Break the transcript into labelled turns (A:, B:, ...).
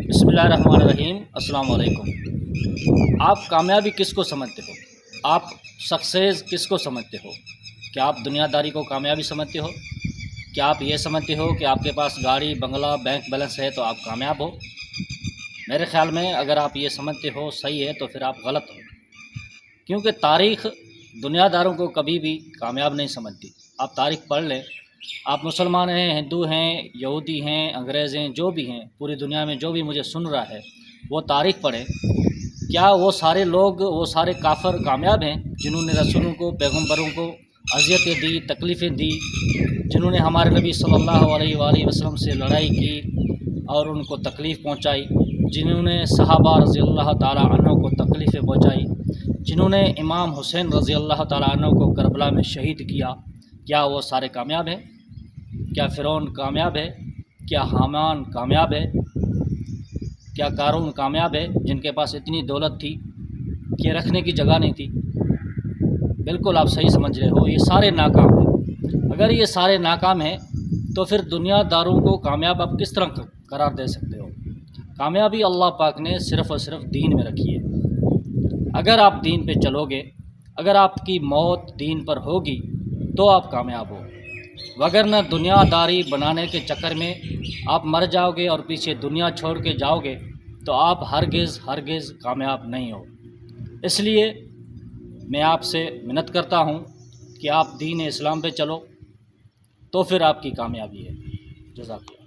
A: بسم اللہ الرحمن الرحیم۔ السلام علیکم۔ آپ کامیابی کس کو سمجھتے ہو؟ آپ سکسیز کس کو سمجھتے ہو؟ کیا آپ دنیا داری کو کامیابی سمجھتے ہو؟ کیا آپ یہ سمجھتے ہو کہ آپ کے پاس گاڑی بنگلہ بینک بیلنس ہے تو آپ کامیاب ہو؟ میرے خیال میں اگر آپ یہ سمجھتے ہو صحیح ہے تو پھر آپ غلط ہو، کیونکہ تاریخ دنیا داروں کو کبھی بھی کامیاب نہیں سمجھتی۔ آپ تاریخ پڑھ لیں، آپ مسلمان ہیں، ہندو ہیں، یہودی ہیں، انگریز ہیں، جو بھی ہیں، پوری دنیا میں جو بھی مجھے سن رہا ہے وہ تاریخ پڑھیں۔ کیا وہ سارے لوگ، وہ سارے کافر کامیاب ہیں جنہوں نے رسولوں کو، پیغمبروں کو اذیتیں دی، تکلیفیں دی، جنہوں نے ہمارے نبی صلی اللہ علیہ وآلہ وسلم سے لڑائی کی اور ان کو تکلیف پہنچائی، جنہوں نے صحابہ رضی اللہ تعالیٰ عنہ کو تکلیفیں پہنچائی، جنہوں نے امام حسین رضی اللہ تعالیٰ عنہ کو کربلا میں شہید کیا، کیا وہ سارے کامیاب ہیں؟ کیا فرعون کامیاب ہے؟ کیا حامان کامیاب ہے؟ کیا قارون کامیاب ہے جن کے پاس اتنی دولت تھی کہ رکھنے کی جگہ نہیں تھی؟ بالکل آپ صحیح سمجھ رہے ہو، یہ سارے ناکام ہیں۔ اگر یہ سارے ناکام ہیں تو پھر دنیا داروں کو کامیاب آپ کس طرح قرار دے سکتے ہو؟ کامیابی اللہ پاک نے صرف اور صرف دین میں رکھی ہے۔ اگر آپ دین پہ چلو گے، اگر آپ کی موت دین پر ہوگی تو آپ کامیاب ہو، وگرنہ دنیا داری بنانے کے چکر میں آپ مر جاؤ گے اور پیچھے دنیا چھوڑ کے جاؤ گے تو آپ ہرگز کامیاب نہیں ہو۔ اس لیے میں آپ سے منت کرتا ہوں کہ آپ دین اسلام پہ چلو تو پھر آپ کی کامیابی ہے۔ جزاک اللہ۔